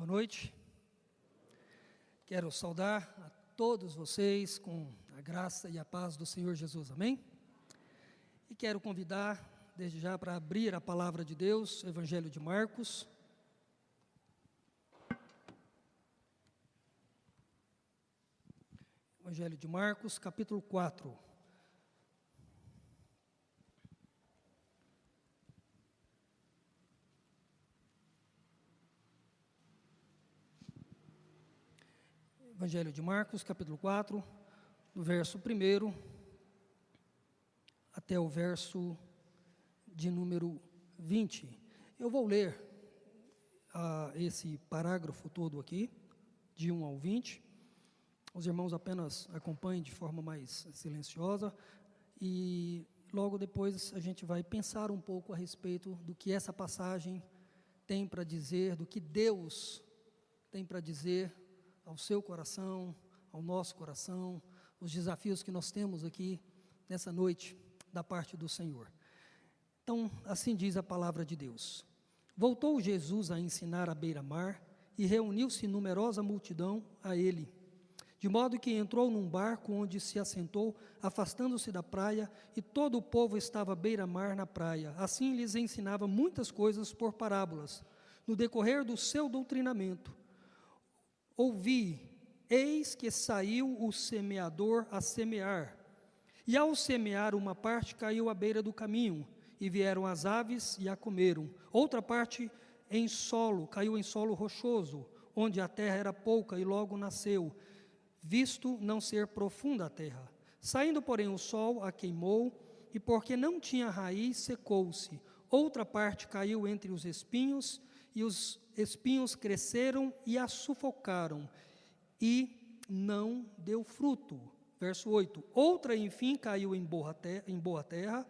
Boa noite. Quero saudar a todos vocês com a graça e a paz do Senhor Jesus, amém? E quero convidar, desde já, para abrir a palavra de Deus, Evangelho de Marcos. Evangelho de Marcos, capítulo 4. Evangelho de Marcos, capítulo 4, do verso 1 até o verso de número 20. Eu vou ler esse parágrafo todo aqui, de 1 ao 20. Os irmãos apenas acompanhem de forma mais silenciosa e logo depois a gente vai pensar um pouco a respeito do que essa passagem tem para dizer, do que Deus tem para dizer ao seu coração, ao nosso coração, os desafios que nós temos aqui nessa noite da parte do Senhor. Então, assim diz a palavra de Deus. Voltou Jesus a ensinar à beira-mar e reuniu-se numerosa multidão a ele, de modo que entrou num barco onde se assentou, afastando-se da praia, e todo o povo estava à beira-mar na praia. Assim lhes ensinava muitas coisas por parábolas. No decorrer do seu doutrinamento, ouvi, eis que saiu o semeador a semear. E ao semear, uma parte caiu à beira do caminho, e vieram as aves e a comeram. Outra parte caiu em solo rochoso, onde a terra era pouca e logo nasceu, visto não ser profunda a terra. Saindo, porém, o sol a queimou, e porque não tinha raiz, secou-se. Outra parte caiu entre os espinhos, e os espinhos cresceram e a sufocaram, e não deu fruto. Verso 8. Outra, enfim, caiu em boa terra,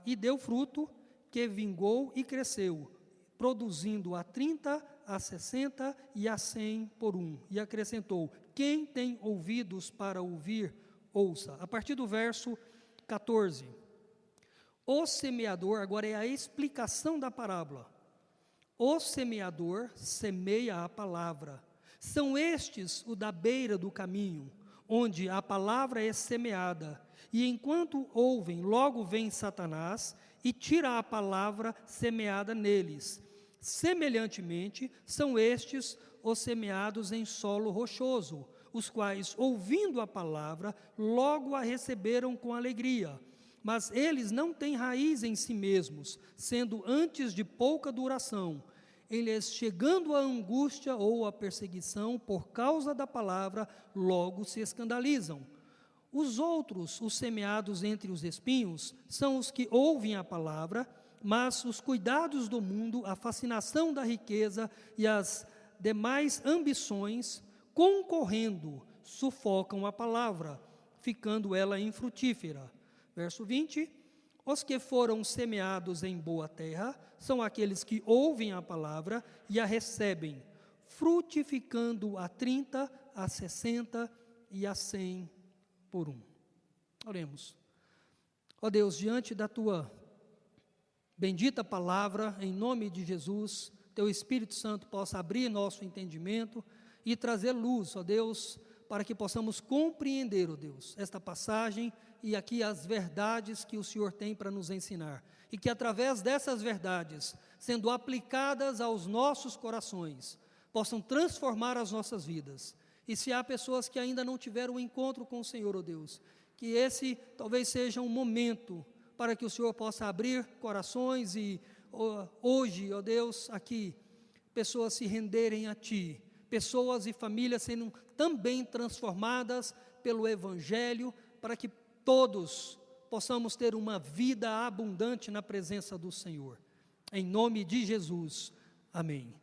e deu fruto, que vingou e cresceu, produzindo a 30, a 60 e a 100 por um. E acrescentou: quem tem ouvidos para ouvir, ouça. A partir do verso 14. O semeador, agora é a explicação da parábola. O semeador semeia a palavra. São estes o da beira do caminho, onde a palavra é semeada. E enquanto ouvem, logo vem Satanás e tira a palavra semeada neles. Semelhantemente, são estes os semeados em solo rochoso, os quais, ouvindo a palavra, logo a receberam com alegria. Mas eles não têm raiz em si mesmos, sendo antes de pouca duração. Eles, chegando a angústia ou a perseguição por causa da palavra, logo se escandalizam. Os outros, os semeados entre os espinhos, são os que ouvem a palavra, mas os cuidados do mundo, a fascinação da riqueza e as demais ambições, concorrendo, sufocam a palavra, ficando ela infrutífera. Verso 20, os que foram semeados em boa terra são aqueles que ouvem a palavra e a recebem, frutificando a 30, a 60 e a 100 por um. Oremos. Ó Deus, diante da Tua bendita palavra, em nome de Jesus, Teu Espírito Santo possa abrir nosso entendimento e trazer luz, ó Deus, para que possamos compreender, ó Deus, esta passagem e aqui as verdades que o Senhor tem para nos ensinar. E que através dessas verdades, sendo aplicadas aos nossos corações, possam transformar as nossas vidas. E se há pessoas que ainda não tiveram um encontro com o Senhor, ó Deus, que esse talvez seja um momento para que o Senhor possa abrir corações e hoje, ó Deus, aqui, pessoas se renderem a Ti, pessoas e famílias sendo também transformadas pelo Evangelho, para que todos possamos ter uma vida abundante na presença do Senhor. Em nome de Jesus, amém.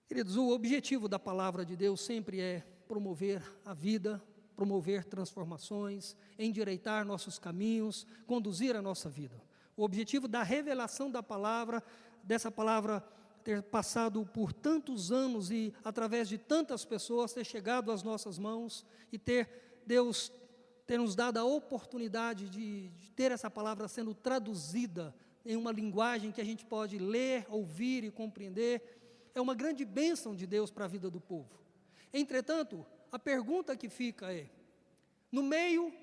Queridos, o objetivo da palavra de Deus sempre é promover a vida, promover transformações, endireitar nossos caminhos, conduzir a nossa vida. O objetivo da revelação da palavra, dessa palavra ter passado por tantos anos e através de tantas pessoas ter chegado às nossas mãos e Deus ter nos dado a oportunidade de ter essa palavra sendo traduzida em uma linguagem que a gente pode ler, ouvir e compreender. é uma grande bênção de Deus para a vida do povo. Entretanto, a pergunta que fica é, no meio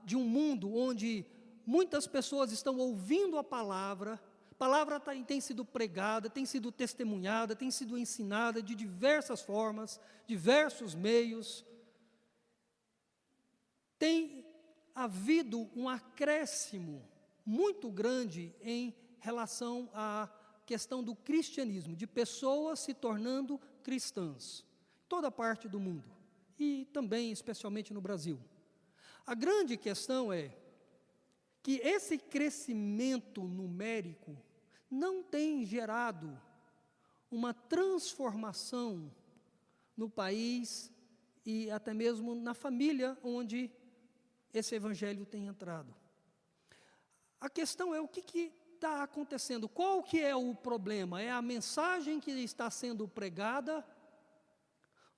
de um mundo onde muitas pessoas estão ouvindo a palavra tem sido pregada, tem sido testemunhada, tem sido ensinada de diversas formas, diversos meios. Tem havido um acréscimo muito grande em relação à questão do cristianismo, de pessoas se tornando cristãs, em toda parte do mundo, e também especialmente no Brasil. A grande questão é que esse crescimento numérico não tem gerado uma transformação no país e até mesmo na família onde esse evangelho tem entrado. A questão é o que está acontecendo, qual que é o problema? É a mensagem que está sendo pregada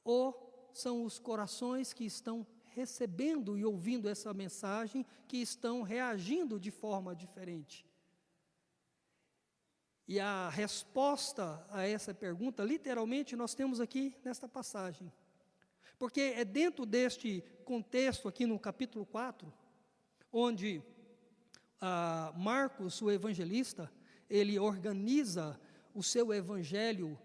ou são os corações que estão recebendo e ouvindo essa mensagem que estão reagindo de forma diferente? E a resposta a essa pergunta, literalmente, nós temos aqui nesta passagem. Porque é dentro deste contexto aqui no capítulo 4, onde Marcos, o evangelista, ele organiza o seu evangelho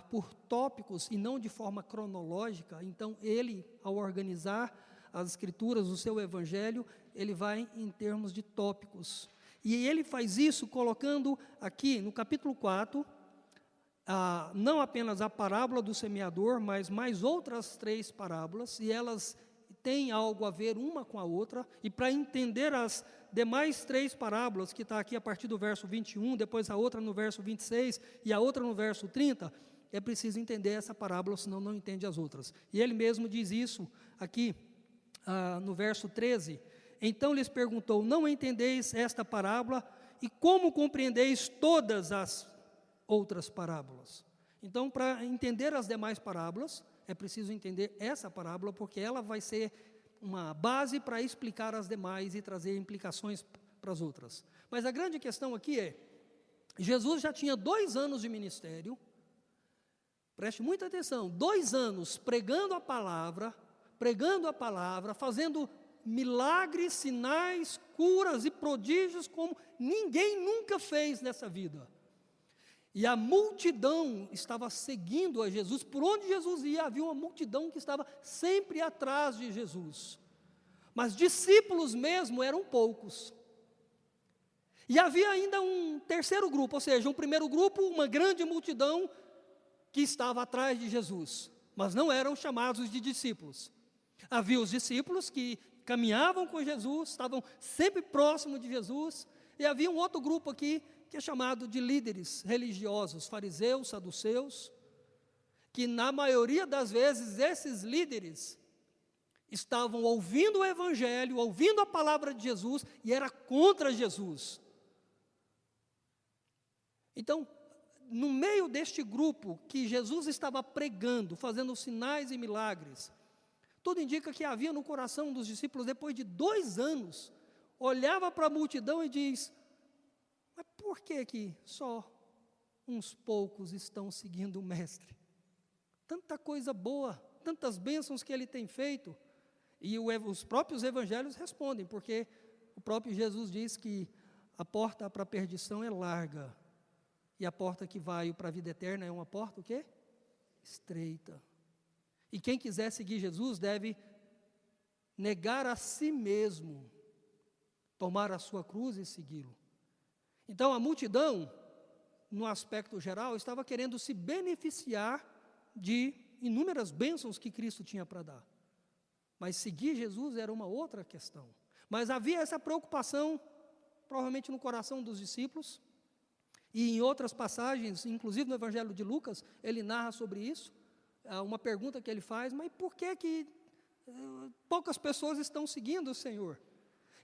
por tópicos e não de forma cronológica. Então, ele, ao organizar as escrituras, o seu evangelho, ele vai em termos de tópicos. E ele faz isso colocando aqui no capítulo 4, não apenas a parábola do semeador, mas mais outras 3 parábolas, e elas têm algo a ver uma com a outra, e para entender as demais 3 parábolas, que está aqui a partir do verso 21, depois a outra no verso 26, e a outra no verso 30, é preciso entender essa parábola, senão não entende as outras. E ele mesmo diz isso aqui, no verso 13, então lhes perguntou, não entendeis esta parábola, e como compreendeis todas as outras parábolas? Então, para entender as demais parábolas, é preciso entender essa parábola, porque ela vai ser uma base para explicar as demais e trazer implicações para as outras. Mas a grande questão aqui é, Jesus já tinha 2 anos de ministério, preste muita atenção, 2 anos pregando a palavra, fazendo milagres, sinais, curas e prodígios como ninguém nunca fez nessa vida. E a multidão estava seguindo a Jesus, por onde Jesus ia, havia uma multidão que estava sempre atrás de Jesus. Mas discípulos mesmo eram poucos. E havia ainda um terceiro grupo, ou seja, um primeiro grupo, uma grande multidão que estava atrás de Jesus, mas não eram chamados de discípulos. Havia os discípulos que caminhavam com Jesus, estavam sempre próximos de Jesus, e havia um outro grupo aqui, que é chamado de líderes religiosos, fariseus, saduceus, que na maioria das vezes esses líderes estavam ouvindo o evangelho, ouvindo a palavra de Jesus, e era contra Jesus. Então, no meio deste grupo que Jesus estava pregando, fazendo sinais e milagres, tudo indica que havia no coração dos discípulos, depois de 2 anos, olhava para a multidão e diz, mas por que só uns poucos estão seguindo o Mestre? Tanta coisa boa, tantas bênçãos que ele tem feito. E os próprios evangelhos respondem, porque o próprio Jesus diz que a porta para a perdição é larga, e a porta que vai para a vida eterna é uma porta o quê? Estreita. E quem quiser seguir Jesus deve negar a si mesmo, tomar a sua cruz e segui-lo. Então a multidão, no aspecto geral, estava querendo se beneficiar de inúmeras bênçãos que Cristo tinha para dar. Mas seguir Jesus era uma outra questão. Mas havia essa preocupação, provavelmente no coração dos discípulos, e em outras passagens, inclusive no Evangelho de Lucas, ele narra sobre isso. Uma pergunta que ele faz, mas por que poucas pessoas estão seguindo o Senhor?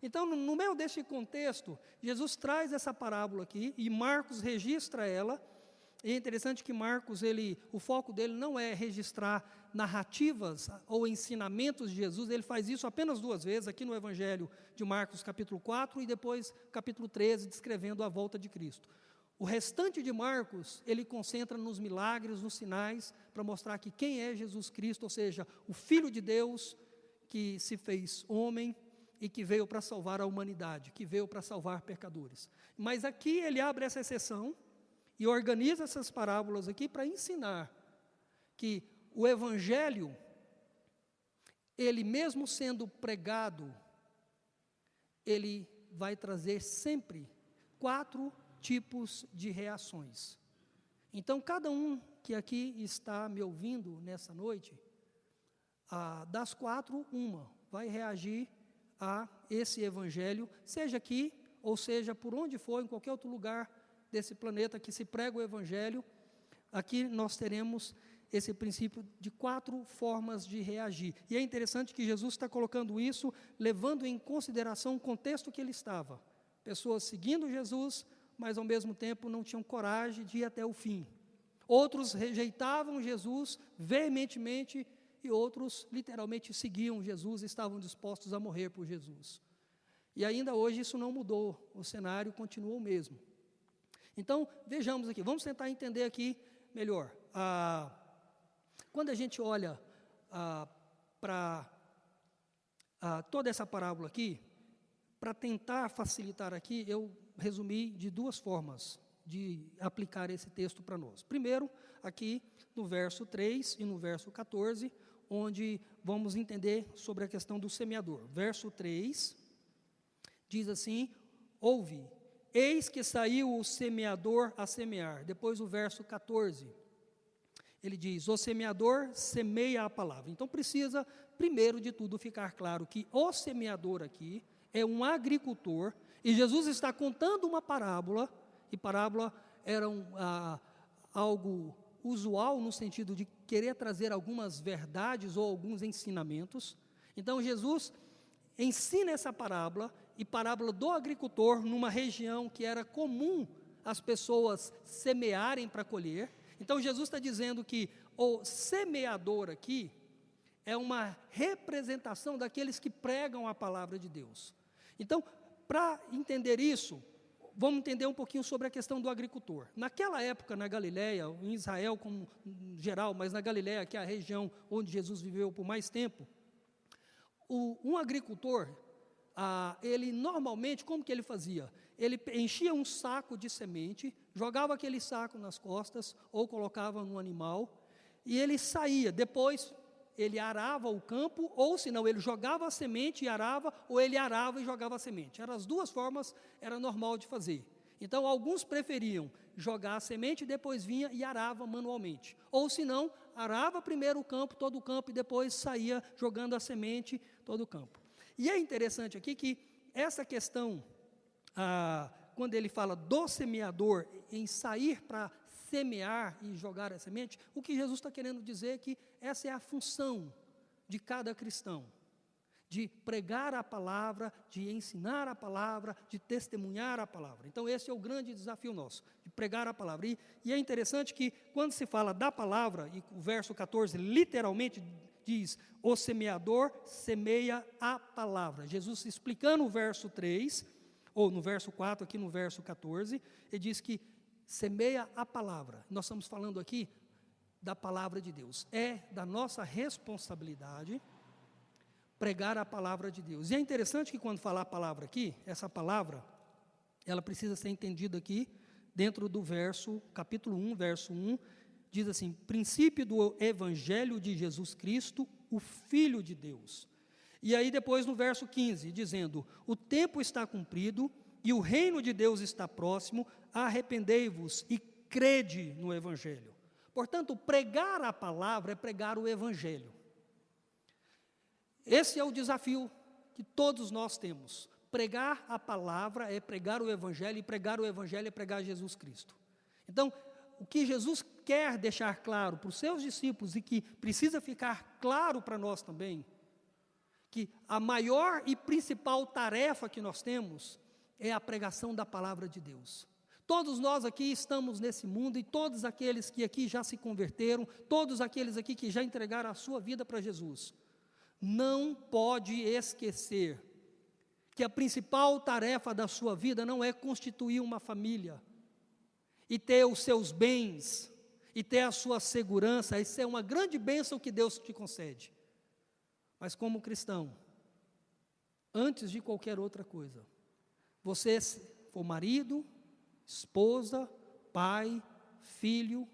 Então, no meio deste contexto, Jesus traz essa parábola aqui, e Marcos registra ela. E é interessante que Marcos, o foco dele não é registrar narrativas ou ensinamentos de Jesus, ele faz isso apenas 2 vezes, aqui no Evangelho de Marcos, capítulo 4, e depois capítulo 13, descrevendo a volta de Cristo. O restante de Marcos, ele concentra nos milagres, nos sinais, para mostrar que quem é Jesus Cristo, ou seja, o Filho de Deus, que se fez homem e que veio para salvar a humanidade, que veio para salvar pecadores. Mas aqui ele abre essa exceção e organiza essas parábolas aqui para ensinar que o Evangelho, ele mesmo sendo pregado, ele vai trazer sempre 4 tipos de reações. Então, cada um que aqui está me ouvindo nessa noite, das 4, uma vai reagir a esse Evangelho, seja aqui, ou seja, por onde for, em qualquer outro lugar desse planeta que se prega o Evangelho, aqui nós teremos esse princípio de 4 formas de reagir. E é interessante que Jesus está colocando isso, levando em consideração o contexto que ele estava. Pessoas seguindo Jesus, mas ao mesmo tempo não tinham coragem de ir até o fim. Outros rejeitavam Jesus veementemente e outros literalmente seguiam Jesus e estavam dispostos a morrer por Jesus. E ainda hoje isso não mudou, o cenário continuou o mesmo. Então, vejamos aqui, vamos tentar entender aqui melhor. Quando a gente olha para toda essa parábola aqui, para tentar facilitar aqui, eu resumi de 2 formas de aplicar esse texto para nós. Primeiro, aqui no verso 3 e no verso 14, onde vamos entender sobre a questão do semeador. Verso 3 diz assim: ouve, eis que saiu o semeador a semear. Depois o verso 14, ele diz, o semeador semeia a palavra. Então precisa, primeiro de tudo, ficar claro que o semeador aqui é um agricultor, e Jesus está contando uma parábola, e parábola era algo usual no sentido de querer trazer algumas verdades ou alguns ensinamentos. Então Jesus ensina essa parábola, e parábola do agricultor numa região que era comum as pessoas semearem para colher. Então Jesus está dizendo que o semeador aqui é uma representação daqueles que pregam a palavra de Deus. Então, para entender isso, vamos entender um pouquinho sobre a questão do agricultor. Naquela época, na Galileia, em Israel como em geral, mas na Galileia, que é a região onde Jesus viveu por mais tempo, um agricultor, ele normalmente, como que ele fazia? Ele enchia um saco de semente, jogava aquele saco nas costas, ou colocava no animal, e ele saía. Depois, ele arava o campo, ou senão ele jogava a semente e arava, ou ele arava e jogava a semente. Eram as 2 formas, era normal de fazer. Então, alguns preferiam jogar a semente e depois vinha e arava manualmente. Ou senão, arava primeiro o campo, todo o campo, e depois saía jogando a semente, todo o campo. E é interessante aqui que essa questão, quando ele fala do semeador, em sair para semear e jogar a semente, o que Jesus está querendo dizer é que essa é a função de cada cristão, de pregar a palavra, de ensinar a palavra, de testemunhar a palavra. Então esse é o grande desafio nosso, de pregar a palavra. E é interessante que quando se fala da palavra, e o verso 14 literalmente diz, o semeador semeia a palavra. Jesus explicando o verso 3, ou no verso 4, aqui no verso 14, ele diz que semeia a palavra. Nós estamos falando aqui da palavra de Deus. É da nossa responsabilidade pregar a palavra de Deus. E é interessante que quando falar a palavra aqui, essa palavra, ela precisa ser entendida aqui, dentro do verso, capítulo 1, verso 1, diz assim, princípio do Evangelho de Jesus Cristo, o Filho de Deus. E aí depois no verso 15, dizendo, o tempo está cumprido e o reino de Deus está próximo, arrependei-vos e crede no Evangelho. Portanto, pregar a palavra é pregar o Evangelho. Esse é o desafio que todos nós temos. Pregar a palavra é pregar o Evangelho, e pregar o Evangelho é pregar Jesus Cristo. Então, o que Jesus quer deixar claro para os seus discípulos, e que precisa ficar claro para nós também, que a maior e principal tarefa que nós temos é a pregação da palavra de Deus. Todos nós aqui estamos nesse mundo, e todos aqueles que aqui já se converteram, todos aqueles aqui que já entregaram a sua vida para Jesus, não pode esquecer que a principal tarefa da sua vida não é constituir uma família, e ter os seus bens, e ter a sua segurança, isso é uma grande bênção que Deus te concede. Mas como cristão, antes de qualquer outra coisa, você for marido, esposa, pai, filho,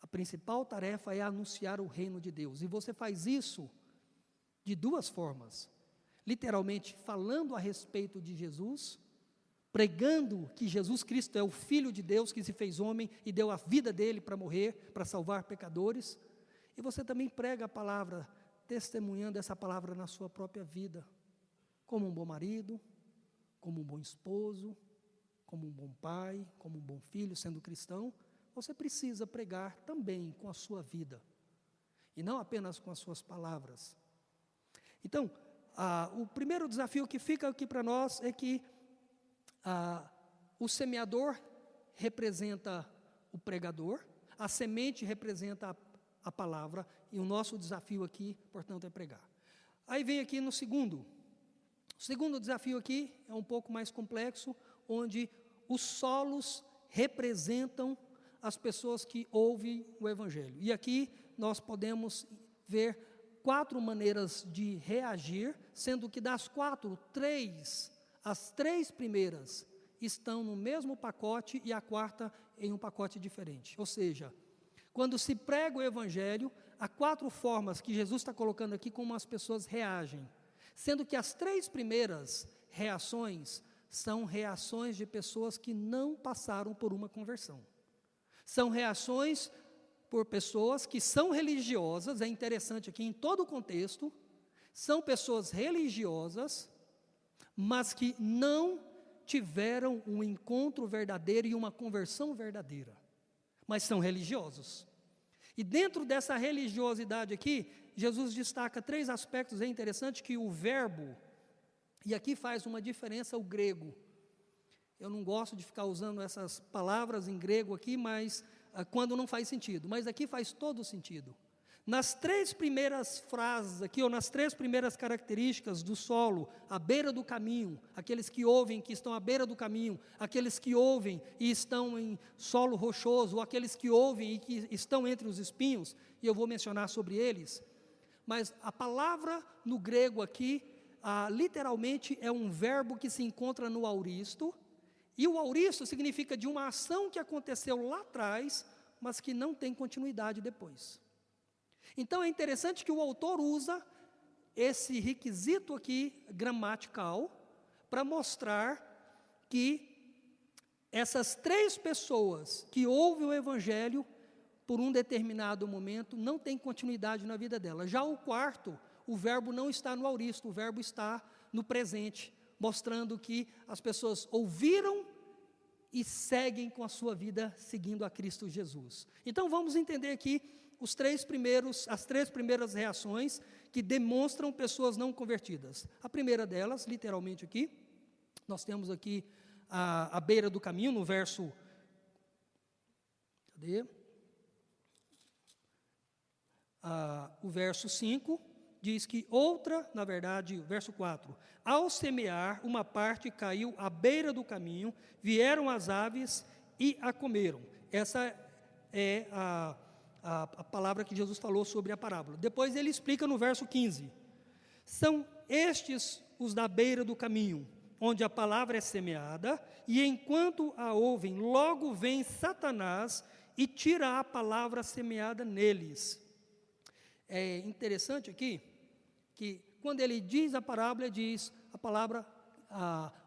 a principal tarefa é anunciar o reino de Deus. E você faz isso de duas formas. Literalmente, falando a respeito de Jesus, pregando que Jesus Cristo é o Filho de Deus que se fez homem e deu a vida dele para morrer, para salvar pecadores. E você também prega a palavra, testemunhando essa palavra na sua própria vida, como um bom marido, como um bom esposo, como um bom pai, como um bom filho, sendo cristão. Você precisa pregar também com a sua vida, e não apenas com as suas palavras. Então, o primeiro desafio que fica aqui para nós é que o semeador representa o pregador, a semente representa a palavra, e o nosso desafio aqui, portanto, é pregar. Aí vem aqui no segundo. O segundo desafio aqui é um pouco mais complexo, onde os solos representam as pessoas que ouvem o Evangelho. E aqui nós podemos ver 4 maneiras de reagir, sendo que das 4, 3, as 3 primeiras estão no mesmo pacote e a 4ª em um pacote diferente. Ou seja, quando se prega o Evangelho, há 4 formas que Jesus está colocando aqui como as pessoas reagem, sendo que as 3 primeiras reações são reações de pessoas que não passaram por uma conversão. São reações por pessoas que são religiosas, é interessante aqui em todo o contexto, são pessoas religiosas, mas que não tiveram um encontro verdadeiro e uma conversão verdadeira, mas são religiosos. E dentro dessa religiosidade aqui, Jesus destaca 3 aspectos. É interessante que o verbo, e aqui faz uma diferença o grego. Eu não gosto de ficar usando essas palavras em grego aqui, mas quando não faz sentido. Mas aqui faz todo sentido. Nas 3 primeiras frases aqui, ou nas 3 primeiras características do solo, à beira do caminho, aqueles que ouvem, que estão à beira do caminho, aqueles que ouvem e estão em solo rochoso, ou aqueles que ouvem e que estão entre os espinhos, e eu vou mencionar sobre eles. Mas a palavra no grego aqui, literalmente é um verbo que se encontra no auristo, e o auristo significa de uma ação que aconteceu lá atrás, mas que não tem continuidade depois. Então é interessante que o autor usa esse requisito aqui gramatical para mostrar que essas 3 pessoas que ouvem o Evangelho por um determinado momento não tem continuidade na vida dela. Já o quarto, o verbo não está no auristo, o verbo está no presente, mostrando que as pessoas ouviram e seguem com a sua vida seguindo a Cristo Jesus. Então vamos entender aqui as 3 primeiras reações que demonstram pessoas não convertidas. A primeira delas, literalmente aqui, nós temos aqui à beira do caminho, no verso... o verso 5 diz que outra, na verdade, o verso 4, ao semear, uma parte caiu à beira do caminho, vieram as aves e a comeram. Essa é a palavra que Jesus falou sobre a parábola. Depois ele explica no verso 15, são estes os da beira do caminho, onde a palavra é semeada, e enquanto a ouvem, logo vem Satanás e tira a palavra semeada neles. É interessante aqui, que quando ele diz a parábola, diz a palavra,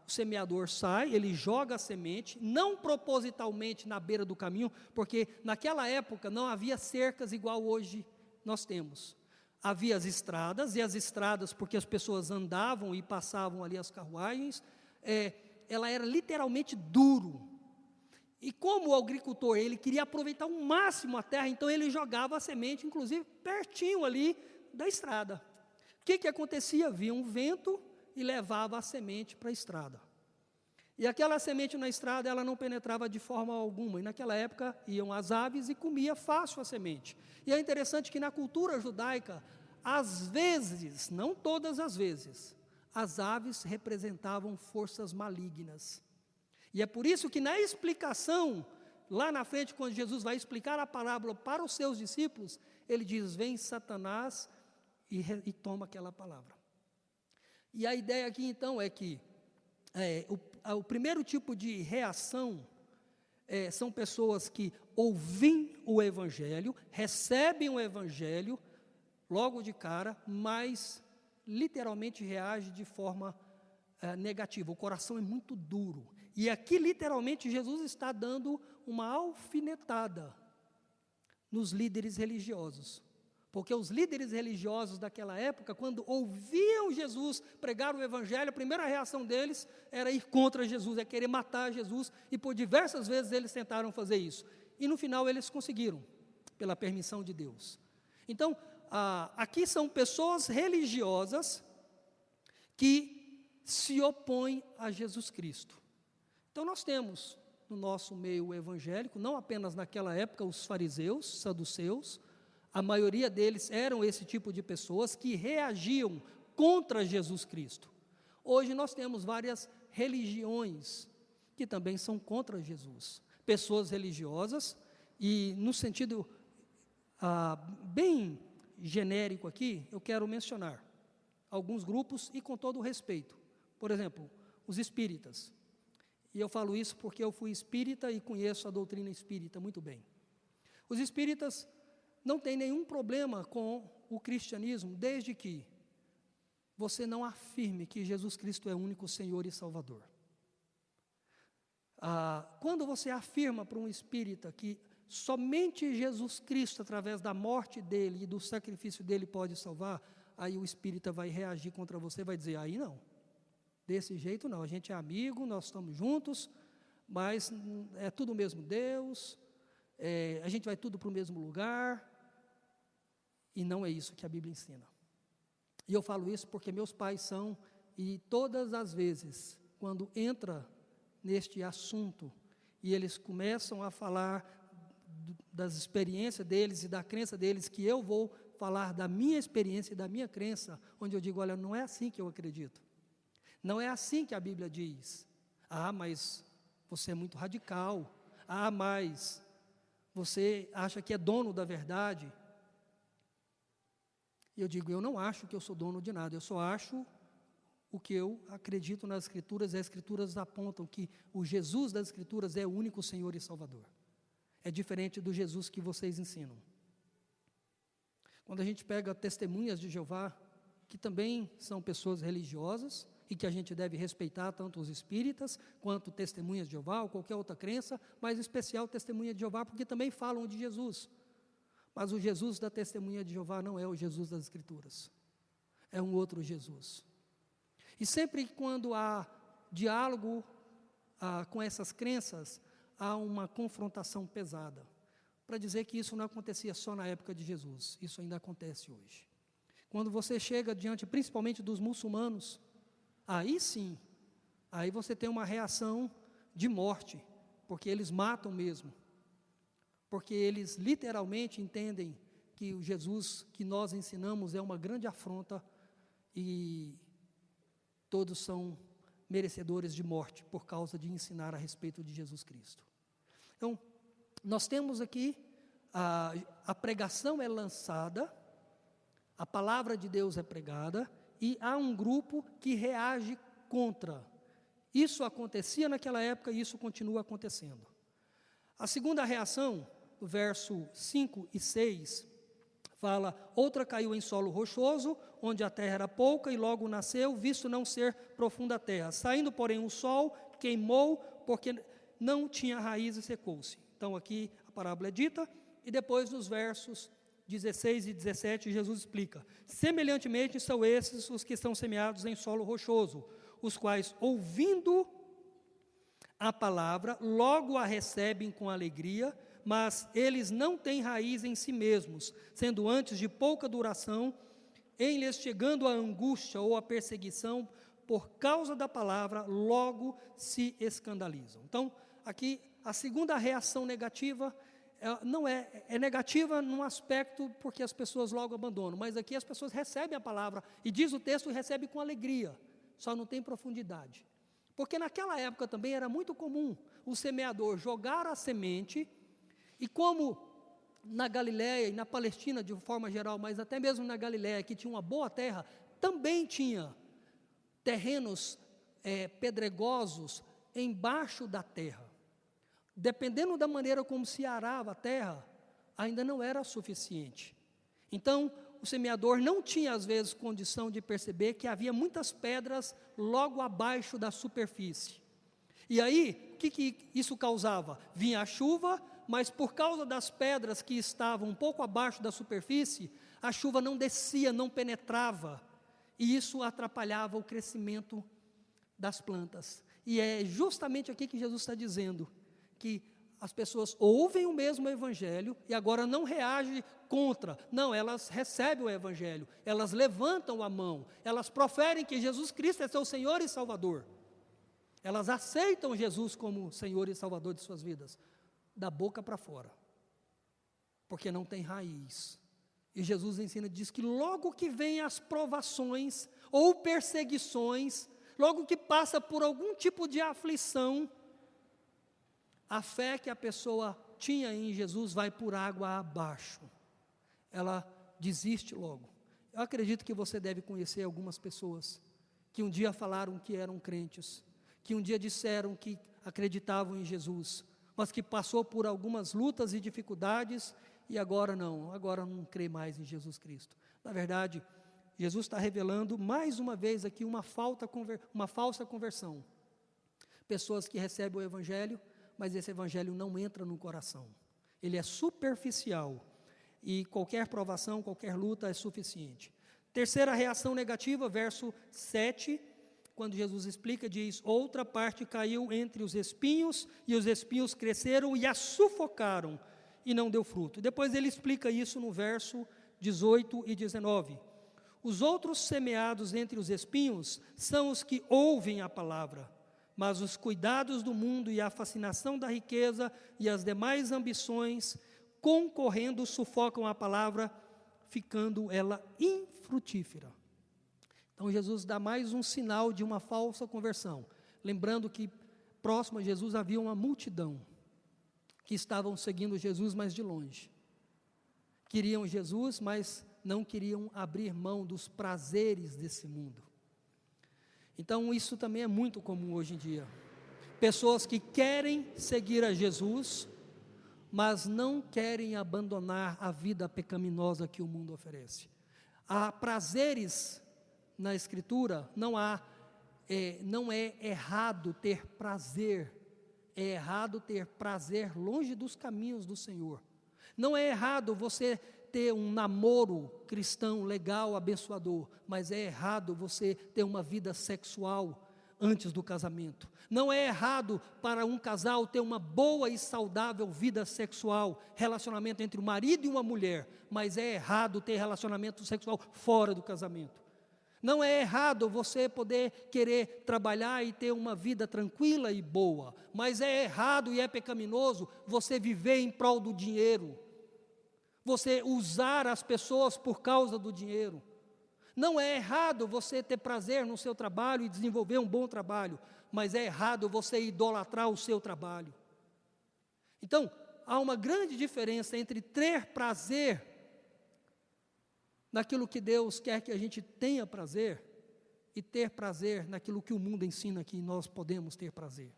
o semeador sai, ele joga a semente, não propositalmente na beira do caminho, porque naquela época não havia cercas igual hoje nós temos. Havia as estradas, e as estradas, porque as pessoas andavam e passavam ali as carruagens, ela era literalmente duro. E como o agricultor, ele queria aproveitar ao máximo a terra, então ele jogava a semente, inclusive, pertinho ali da estrada. O que acontecia? Vinha um vento e levava a semente para a estrada. E aquela semente na estrada, ela não penetrava de forma alguma. E naquela época, iam as aves e comia fácil a semente. E é interessante que na cultura judaica, às vezes, não todas as vezes, as aves representavam forças malignas. E é por isso que na explicação, lá na frente, quando Jesus vai explicar a parábola para os seus discípulos, ele diz: vem Satanás e toma aquela palavra. E a ideia aqui então é que o primeiro tipo de reação são pessoas que ouvem o Evangelho, recebem o Evangelho logo de cara, mas literalmente reage de forma negativa. O coração é muito duro. E aqui literalmente Jesus está dando uma alfinetada nos líderes religiosos. Porque os líderes religiosos daquela época, quando ouviam Jesus pregar o Evangelho, a primeira reação deles era ir contra Jesus, é querer matar Jesus, e por diversas vezes eles tentaram fazer isso. E no final eles conseguiram, pela permissão de Deus. Então, aqui são pessoas religiosas que se opõem a Jesus Cristo. Então nós temos no nosso meio evangélico, não apenas naquela época, os fariseus, saduceus, a maioria deles eram esse tipo de pessoas que reagiam contra Jesus Cristo. Hoje nós temos várias religiões que também são contra Jesus. Pessoas religiosas, e no sentido bem genérico aqui, eu quero mencionar alguns grupos e com todo o respeito. Por exemplo, os espíritas. E eu falo isso porque eu fui espírita e conheço a doutrina espírita muito bem. Os espíritas não têm nenhum problema com o cristianismo, desde que você não afirme que Jesus Cristo é o único Senhor e Salvador. Quando você afirma para um espírita que somente Jesus Cristo, através da morte dele e do sacrifício dele, pode salvar, aí o espírita vai reagir contra você, vai dizer: aí não, desse jeito não, a gente é amigo, nós estamos juntos, mas é tudo o mesmo Deus, a gente vai tudo para o mesmo lugar, e não é isso que a Bíblia ensina. E eu falo isso porque meus pais são, e todas as vezes, quando entra neste assunto, e eles começam a falar das experiências deles e da crença deles, que eu vou falar da minha experiência e da minha crença, onde eu digo: olha, não é assim que eu acredito, não é assim que a Bíblia diz. Mas você é muito radical, mas você acha que é dono da verdade. E eu digo: eu não acho que eu sou dono de nada, eu só acho o que eu acredito nas Escrituras, e as Escrituras apontam que o Jesus das Escrituras é o único Senhor e Salvador. É diferente do Jesus que vocês ensinam. Quando a gente pega testemunhas de Jeová, que também são pessoas religiosas, e que a gente deve respeitar, tanto os espíritas, quanto testemunhas de Jeová, ou qualquer outra crença, mas em especial testemunha de Jeová, porque também falam de Jesus. Mas o Jesus da testemunha de Jeová não é o Jesus das Escrituras, é um outro Jesus. E sempre quando há diálogo com essas crenças, há uma confrontação pesada, para dizer que isso não acontecia só na época de Jesus, isso ainda acontece hoje. Quando você chega diante, principalmente dos muçulmanos, aí sim, aí você tem uma reação de morte, porque eles matam mesmo, porque eles literalmente entendem que o Jesus que nós ensinamos é uma grande afronta, e todos são merecedores de morte por causa de ensinar a respeito de Jesus Cristo. Então, nós temos aqui, a pregação é lançada, a palavra de Deus é pregada, e há um grupo que reage contra. Isso acontecia naquela época e isso continua acontecendo. A segunda reação, o verso 5 e 6, fala: outra caiu em solo rochoso, onde a terra era pouca, e logo nasceu, visto não ser profunda a terra. Saindo, porém, o sol, queimou, porque não tinha raiz e secou-se. Então, aqui a parábola é dita, e depois nos versos 16 e 17, Jesus explica: semelhantemente são esses os que estão semeados em solo rochoso, os quais, ouvindo a palavra, logo a recebem com alegria, mas eles não têm raiz em si mesmos, sendo antes de pouca duração, em lhes chegando a angústia ou a perseguição, por causa da palavra, logo se escandalizam. Então, aqui, a segunda reação negativa, não é negativa num aspecto porque as pessoas logo abandonam, mas aqui as pessoas recebem a palavra, e diz o texto, recebe com alegria, só não tem profundidade. Porque naquela época também era muito comum o semeador jogar a semente, e como na Galiléia e na Palestina de forma geral, mas até mesmo na Galiléia, que tinha uma boa terra, também tinha terrenos pedregosos embaixo da terra. Dependendo da maneira como se arava a terra, ainda não era suficiente. Então, o semeador não tinha, às vezes, condição de perceber que havia muitas pedras logo abaixo da superfície. E aí, o que isso causava? Vinha a chuva, mas por causa das pedras que estavam um pouco abaixo da superfície, a chuva não descia, não penetrava, e isso atrapalhava o crescimento das plantas. E é justamente aqui que Jesus está dizendo, que as pessoas ouvem o mesmo evangelho e agora não reagem contra. Não, elas recebem o evangelho, elas levantam a mão, elas proferem que Jesus Cristo é seu Senhor e Salvador. Elas aceitam Jesus como Senhor e Salvador de suas vidas, da boca para fora, porque não tem raiz. E Jesus ensina, diz que logo que vem as provações ou perseguições, logo que passa por algum tipo de aflição, a fé que a pessoa tinha em Jesus vai por água abaixo. Ela desiste logo. Eu acredito que você deve conhecer algumas pessoas que um dia falaram que eram crentes, que um dia disseram que acreditavam em Jesus, mas que passou por algumas lutas e dificuldades e agora não crê mais em Jesus Cristo. Na verdade, Jesus está revelando mais uma vez aqui uma falsa conversão. Pessoas que recebem o evangelho, mas esse evangelho não entra no coração. Ele é superficial e qualquer provação, qualquer luta é suficiente. Terceira reação negativa, verso 7, quando Jesus explica, diz: outra parte caiu entre os espinhos, e os espinhos cresceram e a sufocaram, e não deu fruto. Depois ele explica isso no verso 18 e 19. Os outros semeados entre os espinhos são os que ouvem a palavra, mas os cuidados do mundo e a fascinação da riqueza e as demais ambições, concorrendo, sufocam a palavra, ficando ela infrutífera. Então Jesus dá mais um sinal de uma falsa conversão. Lembrando que próximo a Jesus havia uma multidão que estavam seguindo Jesus, mas de longe. Queriam Jesus, mas não queriam abrir mão dos prazeres desse mundo. Então isso também é muito comum hoje em dia. Pessoas que querem seguir a Jesus, mas não querem abandonar a vida pecaminosa que o mundo oferece. Há prazeres na Escritura, não é errado ter prazer, é errado ter prazer longe dos caminhos do Senhor. Não é errado você ter um namoro cristão legal, abençoador, mas é errado você ter uma vida sexual antes do casamento. Não é errado para um casal ter uma boa e saudável vida sexual, relacionamento entre um marido e uma mulher, mas é errado ter relacionamento sexual fora do casamento. Não é errado você poder querer trabalhar e ter uma vida tranquila e boa, mas é errado e é pecaminoso você viver em prol do dinheiro, você usar as pessoas por causa do dinheiro. Não é errado você ter prazer no seu trabalho e desenvolver um bom trabalho, mas é errado você idolatrar o seu trabalho. Então, há uma grande diferença entre ter prazer naquilo que Deus quer que a gente tenha prazer e ter prazer naquilo que o mundo ensina que nós podemos ter prazer.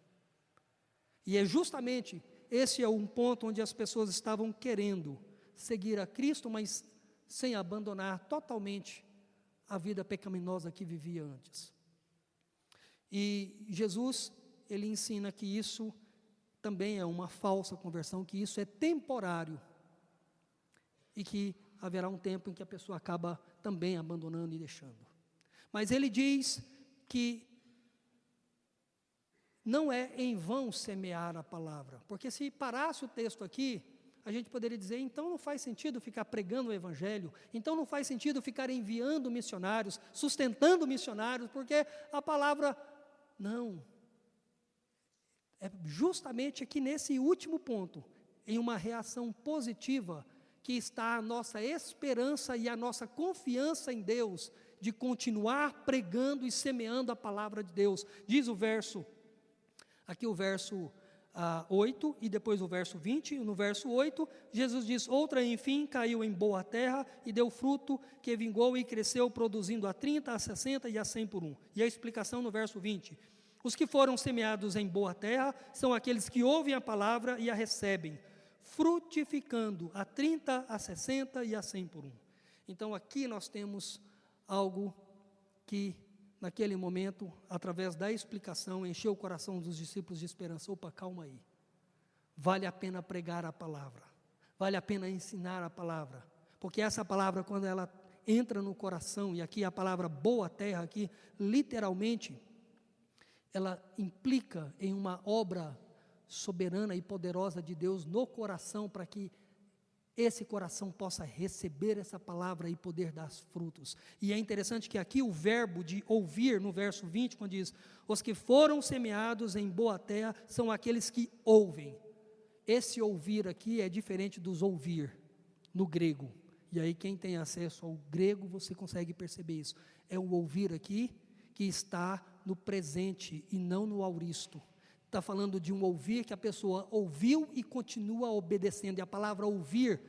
E é justamente esse é um ponto onde as pessoas estavam querendo seguir a Cristo, mas sem abandonar totalmente a vida pecaminosa que vivia antes. E Jesus, ele ensina que isso também é uma falsa conversão, que isso é temporário e que haverá um tempo em que a pessoa acaba também abandonando e deixando. Mas ele diz que não é em vão semear a palavra, porque se parasse o texto aqui, a gente poderia dizer, então não faz sentido ficar pregando o evangelho, então não faz sentido ficar enviando missionários, sustentando missionários, porque a palavra, não. É justamente aqui nesse último ponto, em uma reação positiva, que está a nossa esperança e a nossa confiança em Deus, de continuar pregando e semeando a palavra de Deus. Diz o verso, aqui o verso 8 e depois o verso 20, no verso 8, Jesus diz: outra, enfim, caiu em boa terra e deu fruto, que vingou e cresceu, produzindo a 30, a 60 e a 100 por um. E a explicação no verso 20: os que foram semeados em boa terra são aqueles que ouvem a palavra e a recebem, frutificando a 30, a 60 e a 100 por um. Então aqui nós temos algo que naquele momento, através da explicação, encheu o coração dos discípulos de esperança. Opa, calma aí. Vale a pena pregar a palavra. Vale a pena ensinar a palavra. Porque essa palavra, quando ela entra no coração, e aqui a palavra boa terra, aqui, literalmente, ela implica em uma obra soberana e poderosa de Deus no coração, para que esse coração possa receber essa palavra e poder dar frutos. E é interessante que aqui o verbo de ouvir, no verso 20, quando diz: os que foram semeados em boa terra são aqueles que ouvem. Esse ouvir aqui é diferente dos ouvir, no grego. E aí quem tem acesso ao grego, você consegue perceber isso. É o ouvir aqui que está no presente e não no auristo. Está falando de um ouvir que a pessoa ouviu e continua obedecendo. E a palavra ouvir,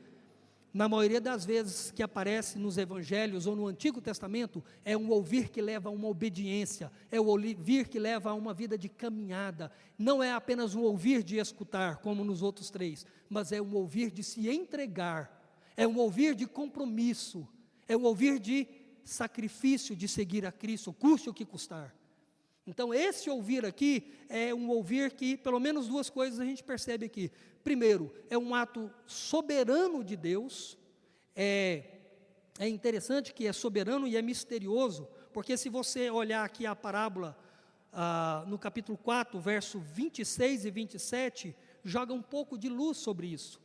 na maioria das vezes que aparece nos evangelhos ou no Antigo Testamento, é um ouvir que leva a uma obediência, é o ouvir que leva a uma vida de caminhada. Não é apenas um ouvir de escutar, como nos outros três, mas é um ouvir de se entregar, é um ouvir de compromisso, é um ouvir de sacrifício, de seguir a Cristo, custe o que custar. Então esse ouvir aqui é um ouvir que, pelo menos duas coisas a gente percebe aqui. Primeiro, é um ato soberano de Deus. É interessante que é soberano e é misterioso, porque se você olhar aqui a parábola, no capítulo 4, verso 26 e 27, joga um pouco de luz sobre isso.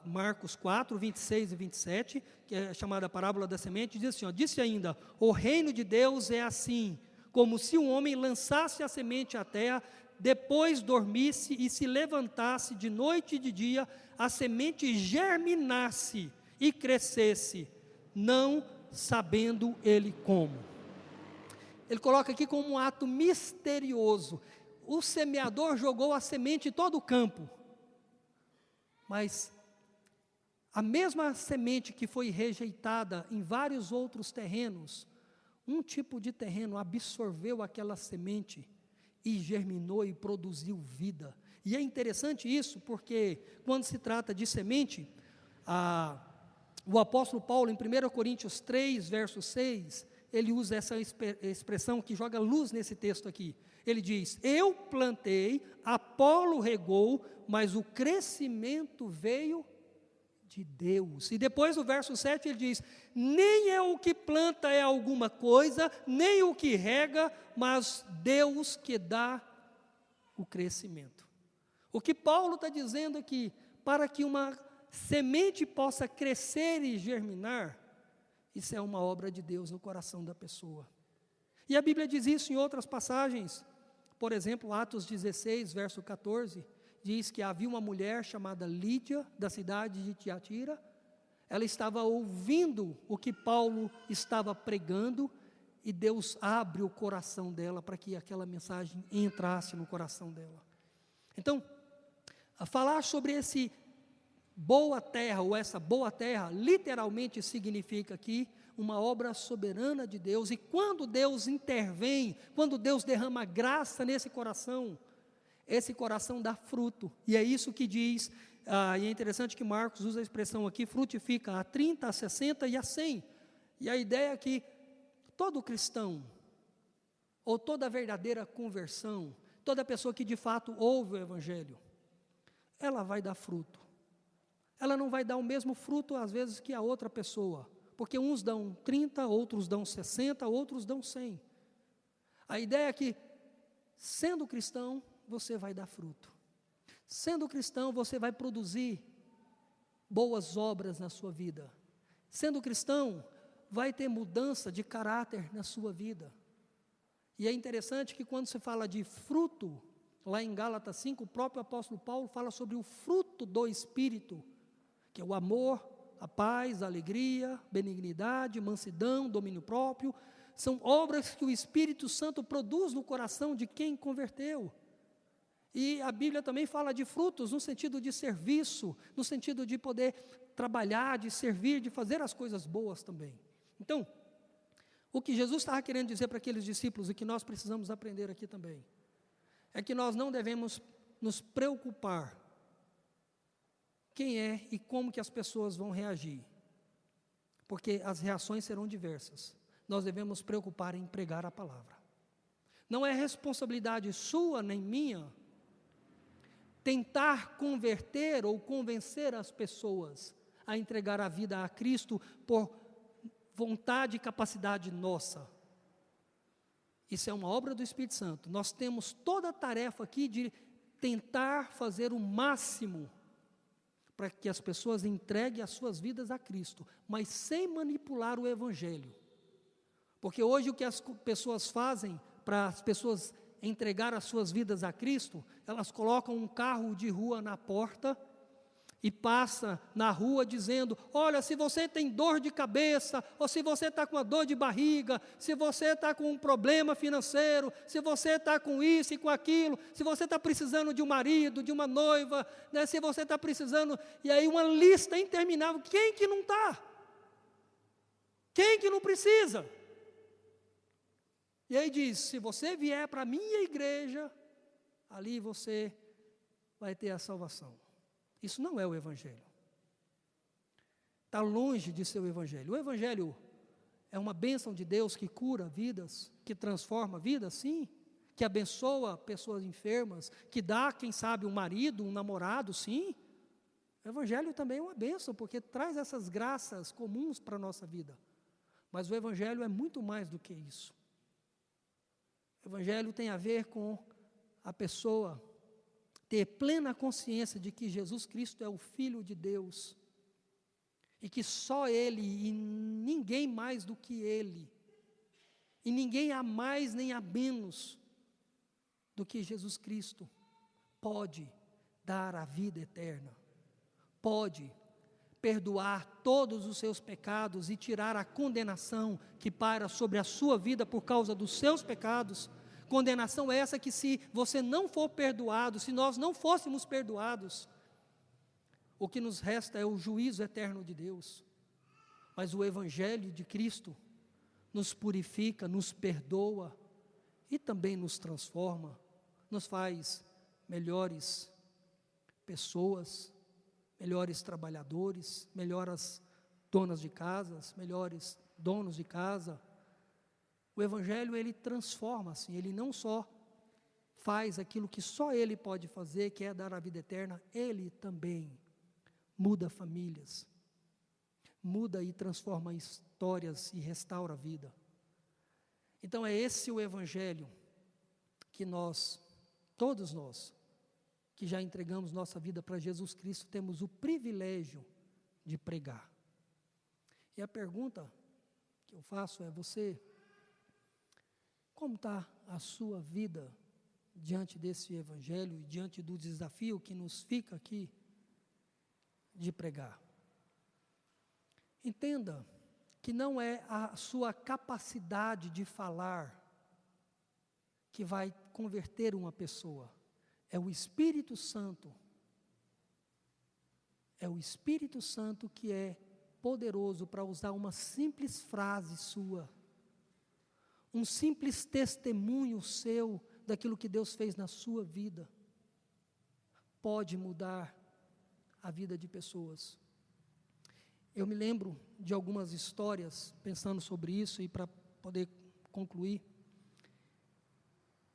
Marcos 4, 26 e 27, que é chamada a parábola da semente, diz assim, disse ainda: o reino de Deus é assim, como se um homem lançasse a semente à terra, depois dormisse e se levantasse de noite e de dia, a semente germinasse e crescesse, não sabendo ele como. Ele coloca aqui como um ato misterioso. O semeador jogou a semente em todo o campo, mas a mesma semente que foi rejeitada em vários outros terrenos, um tipo de terreno absorveu aquela semente e germinou e produziu vida. E é interessante isso, porque quando se trata de semente, o apóstolo Paulo, em 1 Coríntios 3, verso 6, ele usa essa expressão que joga luz nesse texto aqui. Ele diz: eu plantei, Apolo regou, mas o crescimento veio de Deus. E depois no verso 7 ele diz: nem é o que planta é alguma coisa, nem o que rega, mas Deus que dá o crescimento. O que Paulo está dizendo aqui, para que uma semente possa crescer e germinar, isso é uma obra de Deus no coração da pessoa. E a Bíblia diz isso em outras passagens. Por exemplo, Atos 16, verso 14, diz que havia uma mulher chamada Lídia, da cidade de Tiatira. Ela estava ouvindo o que Paulo estava pregando, e Deus abre o coração dela para que aquela mensagem entrasse no coração dela. Então, a falar sobre esse boa terra, ou essa boa terra, literalmente significa aqui uma obra soberana de Deus. E quando Deus intervém, quando Deus derrama graça nesse coração, esse coração dá fruto. E é isso que diz, e é interessante que Marcos usa a expressão aqui: frutifica a 30, a 60 e a 100. E a ideia é que todo cristão, ou toda verdadeira conversão, toda pessoa que de fato ouve o Evangelho, ela vai dar fruto. Ela não vai dar o mesmo fruto às vezes que a outra pessoa, porque uns dão 30, outros dão 60, outros dão 100. A ideia é que, sendo cristão, você vai dar fruto. Sendo cristão, você vai produzir boas obras na sua vida. Sendo cristão, vai ter mudança de caráter na sua vida. E é interessante que quando se fala de fruto, lá em Gálatas 5, o próprio apóstolo Paulo fala sobre o fruto do Espírito, que é o amor, a paz, a alegria, benignidade, mansidão, domínio próprio. São obras que o Espírito Santo produz no coração de quem converteu. E a Bíblia também fala de frutos, no sentido de serviço, no sentido de poder trabalhar, de servir, de fazer as coisas boas também. Então, o que Jesus estava querendo dizer para aqueles discípulos, e que nós precisamos aprender aqui também, é que nós não devemos nos preocupar quem é e como que as pessoas vão reagir, porque as reações serão diversas. Nós devemos nos preocupar em pregar a palavra. Não é responsabilidade sua nem minha tentar converter ou convencer as pessoas a entregar a vida a Cristo por vontade e capacidade nossa. Isso é uma obra do Espírito Santo. Nós temos toda a tarefa aqui de tentar fazer o máximo para que as pessoas entreguem as suas vidas a Cristo, mas sem manipular o Evangelho. Porque hoje o que as pessoas fazem para as pessoas entregar as suas vidas a Cristo, elas colocam um carro de rua na porta e passa na rua dizendo: olha, se você tem dor de cabeça, ou se você está com uma dor de barriga, se você está com um problema financeiro, se você está com isso e com aquilo, se você está precisando de um marido, de uma noiva, né, se você está precisando, e aí uma lista interminável. Quem que não está? Quem que não precisa? E aí diz: se você vier para a minha igreja, ali você vai ter a salvação. Isso não é o Evangelho. Está longe de ser o Evangelho. O Evangelho é uma bênção de Deus que cura vidas, que transforma vidas, sim, que abençoa pessoas enfermas, que dá, quem sabe, um marido, um namorado, sim. O Evangelho também é uma bênção, porque traz essas graças comuns para a nossa vida. Mas o Evangelho é muito mais do que isso. O Evangelho tem a ver com a pessoa ter plena consciência de que Jesus Cristo é o Filho de Deus, e que só Ele e ninguém mais do que Ele, e ninguém há mais nem há menos do que Jesus Cristo, pode dar a vida eterna, pode perdoar todos os seus pecados e tirar a condenação que paira sobre a sua vida por causa dos seus pecados. Condenação essa que, se você não for perdoado, se nós não fôssemos perdoados, o que nos resta é o juízo eterno de Deus. Mas o Evangelho de Cristo nos purifica, nos perdoa e também nos transforma, nos faz melhores pessoas, melhores trabalhadores, melhores donas de casas, melhores donos de casa. O Evangelho, ele transforma, assim, ele não só faz aquilo que só Ele pode fazer, que é dar a vida eterna, Ele também muda famílias, muda e transforma histórias e restaura a vida. Então é esse o Evangelho que nós, todos nós, que já entregamos nossa vida para Jesus Cristo, temos o privilégio de pregar. E a pergunta que eu faço é: como está a sua vida diante desse Evangelho e diante do desafio que nos fica aqui de pregar? Entenda que não é a sua capacidade de falar que vai converter uma pessoa, é o Espírito Santo. É o Espírito Santo que é poderoso para usar uma simples frase sua, um simples testemunho seu daquilo que Deus fez na sua vida, pode mudar a vida de pessoas. Eu me lembro de algumas histórias, pensando sobre isso, e para poder concluir,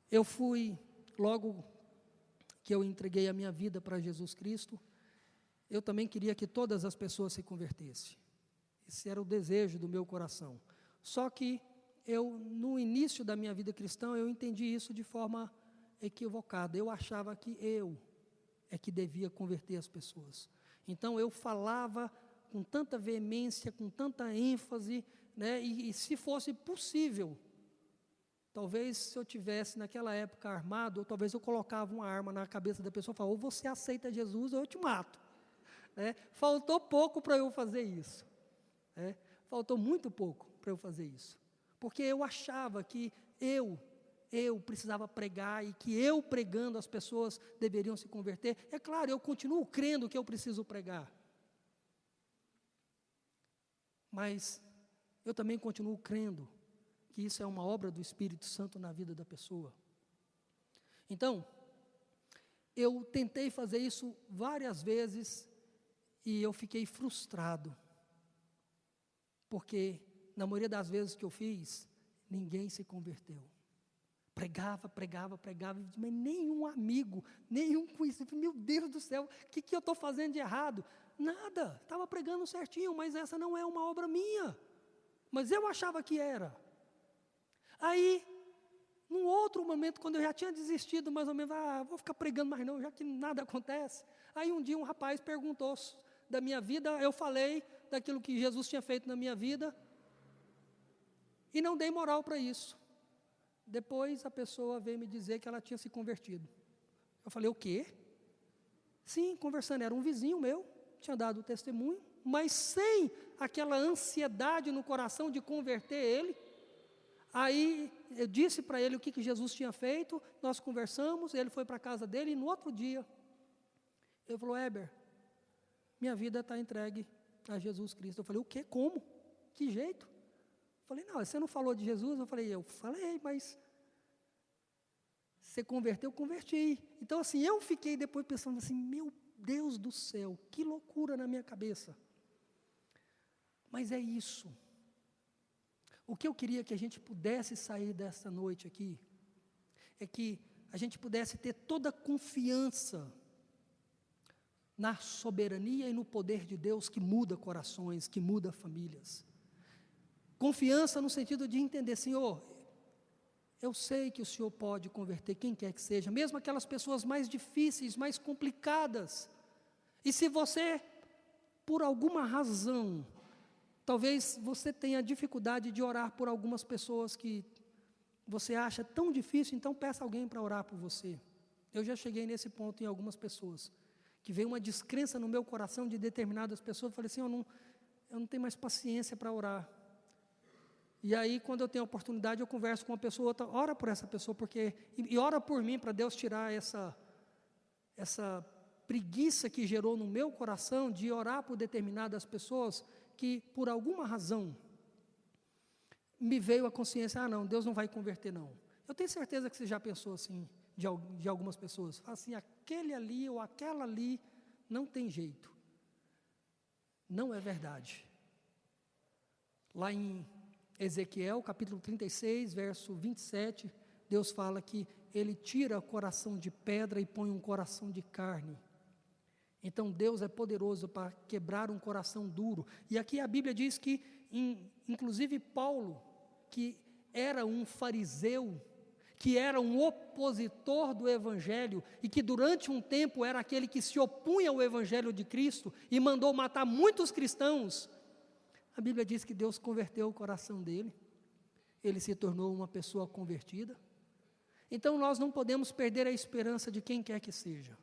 eu fui, logo que eu entreguei a minha vida para Jesus Cristo, eu também queria que todas as pessoas se convertessem. Esse era o desejo do meu coração. Só que no início da minha vida cristã, eu entendi isso de forma equivocada. Eu achava que eu é que devia converter as pessoas. Então eu falava com tanta veemência, com tanta ênfase, né, e se fosse possível, talvez se eu tivesse naquela época armado, ou talvez eu colocava uma arma na cabeça da pessoa e falava: ou você aceita Jesus ou eu te mato. Faltou pouco para eu fazer isso. Faltou muito pouco para eu fazer isso. Porque eu achava que eu precisava pregar e que eu pregando as pessoas deveriam se converter. É claro, eu continuo crendo que eu preciso pregar. Mas eu também continuo crendo que isso é uma obra do Espírito Santo na vida da pessoa. Então, eu tentei fazer isso várias vezes e eu fiquei frustrado. Porque, na maioria das vezes que eu fiz, ninguém se converteu. Pregava, mas nenhum amigo, nenhum conhecido. Meu Deus do céu, o que eu estou fazendo de errado? Nada, estava pregando certinho, mas essa não é uma obra minha. Mas eu achava que era. Aí, num outro momento, quando eu já tinha desistido, mais ou menos, vou ficar pregando mais não, já que nada acontece. Aí um dia um rapaz perguntou da minha vida, eu falei daquilo que Jesus tinha feito na minha vida, e não dei moral para isso. Depois a pessoa veio me dizer que ela tinha se convertido. Eu falei, o quê? Sim, conversando, era um vizinho meu, tinha dado o testemunho, mas sem aquela ansiedade no coração de converter ele. Aí eu disse para ele o que Jesus tinha feito, nós conversamos, ele foi para a casa dele, e no outro dia, ele falou, Heber, minha vida está entregue a Jesus Cristo. Eu falei, o quê? Como? Que jeito? Eu falei, não, você não falou de Jesus? Eu falei, mas você converteu, eu converti. Então assim, eu fiquei depois pensando assim, meu Deus do céu, que loucura na minha cabeça. Mas é isso. O que eu queria que a gente pudesse sair dessa noite aqui, é que a gente pudesse ter toda a confiança na soberania e no poder de Deus que muda corações, que muda famílias. Confiança no sentido de entender, Senhor, eu sei que o Senhor pode converter quem quer que seja, mesmo aquelas pessoas mais difíceis, mais complicadas. E se você, por alguma razão, talvez você tenha dificuldade de orar por algumas pessoas que você acha tão difícil, então peça alguém para orar por você. Eu já cheguei nesse ponto em algumas pessoas, que veio uma descrença no meu coração de determinadas pessoas, eu falei assim, eu não tenho mais paciência para orar. E aí, quando eu tenho a oportunidade, eu converso com uma pessoa, outra, ora por essa pessoa, e ora por mim, para Deus tirar essa preguiça que gerou no meu coração, de orar por determinadas pessoas, que por alguma razão, me veio a consciência, não, Deus não vai converter não. Eu tenho certeza que você já pensou assim, de algumas pessoas, fala assim, aquele ali ou aquela ali, não tem jeito. Não é verdade. Lá em Ezequiel, capítulo 36, verso 27, Deus fala que Ele tira o coração de pedra e põe um coração de carne. Então Deus é poderoso para quebrar um coração duro. E aqui a Bíblia diz que, inclusive Paulo, que era um fariseu, que era um opositor do Evangelho, e que durante um tempo era aquele que se opunha ao Evangelho de Cristo, e mandou matar muitos cristãos, a Bíblia diz que Deus converteu o coração dele, ele se tornou uma pessoa convertida. Então nós não podemos perder a esperança de quem quer que seja.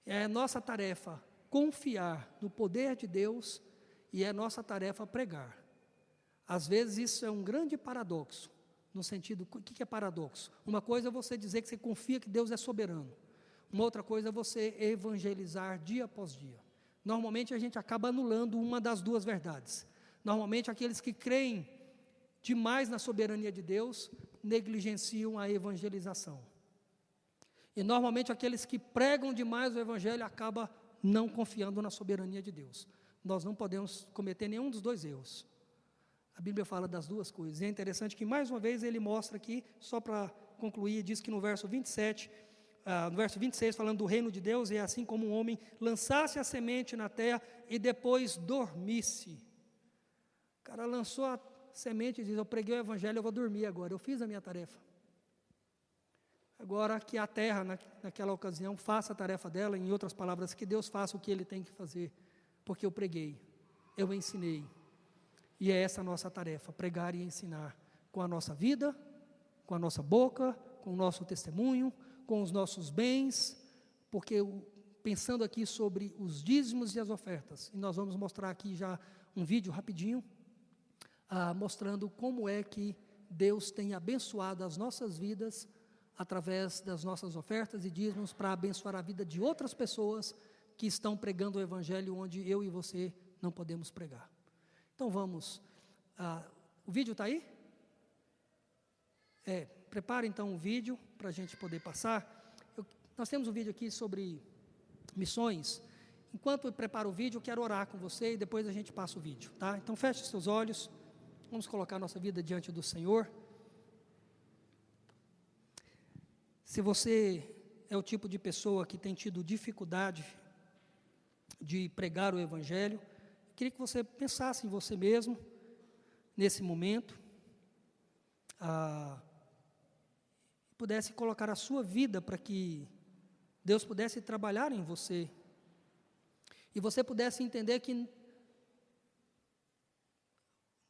É nossa tarefa confiar no poder de Deus, e é nossa tarefa pregar. Às vezes isso é um grande paradoxo, no sentido, o que é paradoxo? Uma coisa é você dizer que você confia que Deus é soberano, uma outra coisa é você evangelizar dia após dia. Normalmente a gente acaba anulando uma das duas verdades. Normalmente aqueles que creem demais na soberania de Deus, negligenciam a evangelização. E normalmente aqueles que pregam demais o Evangelho, acabam não confiando na soberania de Deus. Nós não podemos cometer nenhum dos dois erros. A Bíblia fala das duas coisas. E é interessante que mais uma vez ele mostra aqui, só para concluir, diz que no verso 27, no verso 26, falando do reino de Deus, é assim como um homem lançasse a semente na terra e depois dormisse. O cara lançou a semente e diz, eu preguei o Evangelho, eu vou dormir agora, eu fiz a minha tarefa. Agora que a terra, naquela ocasião, faça a tarefa dela, em outras palavras, que Deus faça o que Ele tem que fazer, porque eu preguei, eu ensinei. E é essa a nossa tarefa, pregar e ensinar, com a nossa vida, com a nossa boca, com o nosso testemunho, com os nossos bens, porque pensando aqui sobre os dízimos e as ofertas. E nós vamos mostrar aqui já um vídeo rapidinho, mostrando como é que Deus tem abençoado as nossas vidas através das nossas ofertas e dízimos para abençoar a vida de outras pessoas que estão pregando o Evangelho onde eu e você não podemos pregar. Então vamos, o vídeo está aí? Prepare então o vídeo para a gente poder passar. Nós temos um vídeo aqui sobre missões. Enquanto eu preparo o vídeo, eu quero orar com você e depois a gente passa o vídeo, tá? Então feche seus olhos, vamos colocar a nossa vida diante do Senhor. Se você é o tipo de pessoa que tem tido dificuldade de pregar o Evangelho, eu queria que você pensasse em você mesmo, nesse momento, pudesse colocar a sua vida para que Deus pudesse trabalhar em você, e você pudesse entender que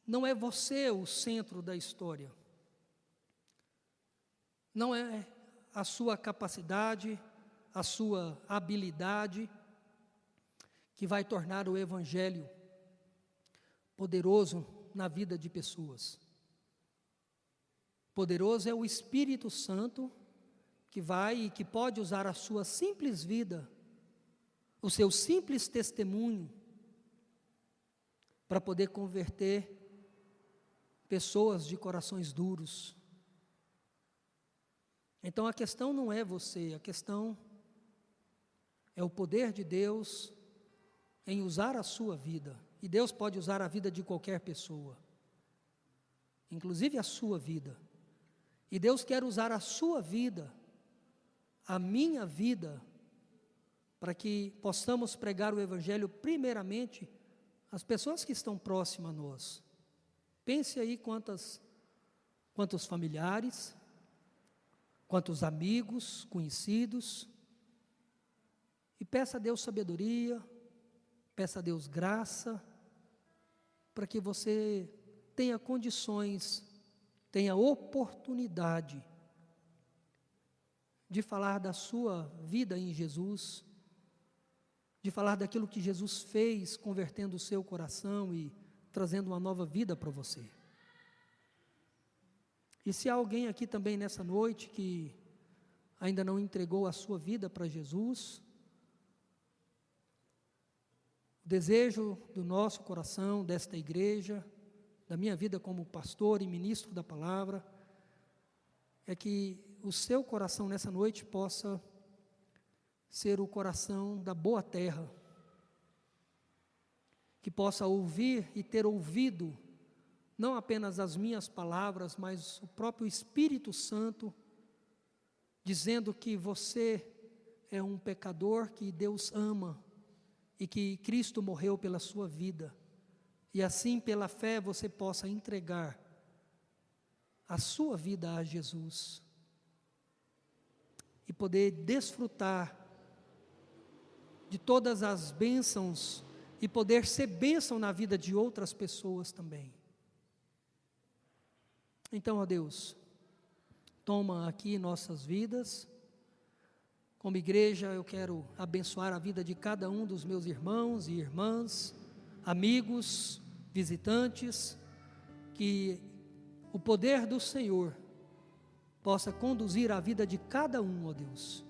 não é você o centro da história, não é a sua capacidade, a sua habilidade, que vai tornar o Evangelho poderoso na vida de pessoas. Poderoso é o Espírito Santo, que vai e que pode usar a sua simples vida, o seu simples testemunho, para poder converter pessoas de corações duros. Então a questão não é você, a questão é o poder de Deus em usar a sua vida. E Deus pode usar a vida de qualquer pessoa, inclusive a sua vida. E Deus quer usar a sua vida, a minha vida, para que possamos pregar o Evangelho primeiramente às pessoas que estão próximas a nós. Pense aí quantos familiares, quantos amigos, conhecidos, e peça a Deus sabedoria, peça a Deus graça, para que você tenha condições, tenha oportunidade de falar da sua vida em Jesus, de falar daquilo que Jesus fez, convertendo o seu coração e trazendo uma nova vida para você. E se há alguém aqui também nessa noite que ainda não entregou a sua vida para Jesus, o desejo do nosso coração, desta igreja, da minha vida como pastor e ministro da palavra, é que o seu coração nessa noite possa ser o coração da boa terra, que possa ouvir e ter ouvido, não apenas as minhas palavras, mas o próprio Espírito Santo, dizendo que você é um pecador que Deus ama, e que Cristo morreu pela sua vida, e assim pela fé você possa entregar a sua vida a Jesus, e poder desfrutar de todas as bênçãos, e poder ser bênção na vida de outras pessoas também. Então, ó Deus, toma aqui nossas vidas. Como igreja, eu quero abençoar a vida de cada um dos meus irmãos e irmãs, amigos, visitantes, que o poder do Senhor possa conduzir a vida de cada um, ó Deus.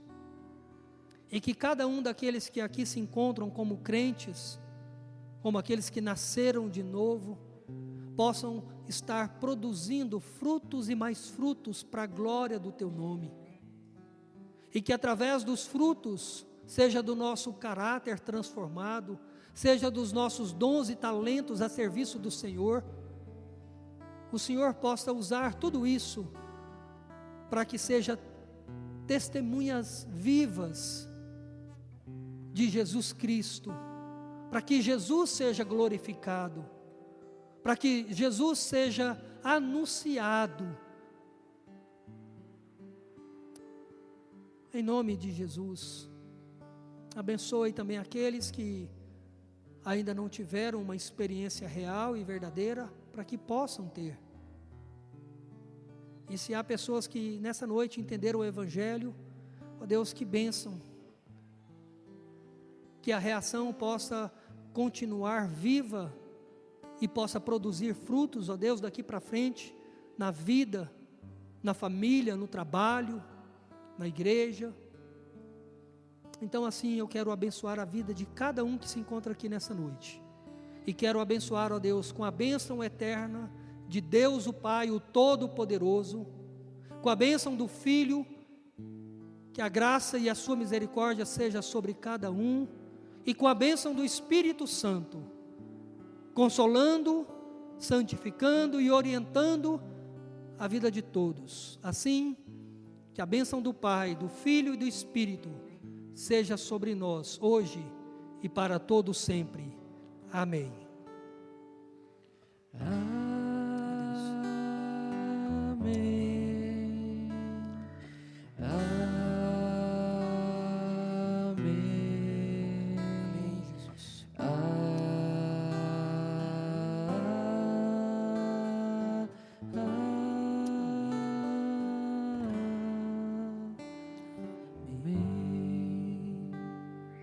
E que cada um daqueles que aqui se encontram como crentes, como aqueles que nasceram de novo, possam estar produzindo frutos e mais frutos para a glória do Teu nome. E que através dos frutos, seja do nosso caráter transformado, seja dos nossos dons e talentos a serviço do Senhor, o Senhor possa usar tudo isso para que seja testemunhas vivas de Jesus Cristo, para que Jesus seja glorificado, para que Jesus seja anunciado. Em nome de Jesus, abençoe também aqueles que ainda não tiveram uma experiência real e verdadeira, para que possam ter. E se há pessoas que nessa noite entenderam o Evangelho, ó Deus, que bênção, que a reação possa continuar viva e possa produzir frutos, ó Deus, daqui para frente, na vida, na família, no trabalho, na igreja. Então assim eu quero abençoar a vida de cada um que se encontra aqui nessa noite, e quero abençoar, ó Deus, com a bênção eterna de Deus o Pai, o Todo-Poderoso, com a bênção do Filho, que a graça e a sua misericórdia seja sobre cada um, e com a bênção do Espírito Santo, consolando, santificando e orientando a vida de todos. Assim, que a bênção do Pai, do Filho e do Espírito seja sobre nós, hoje e para todo sempre. Amém.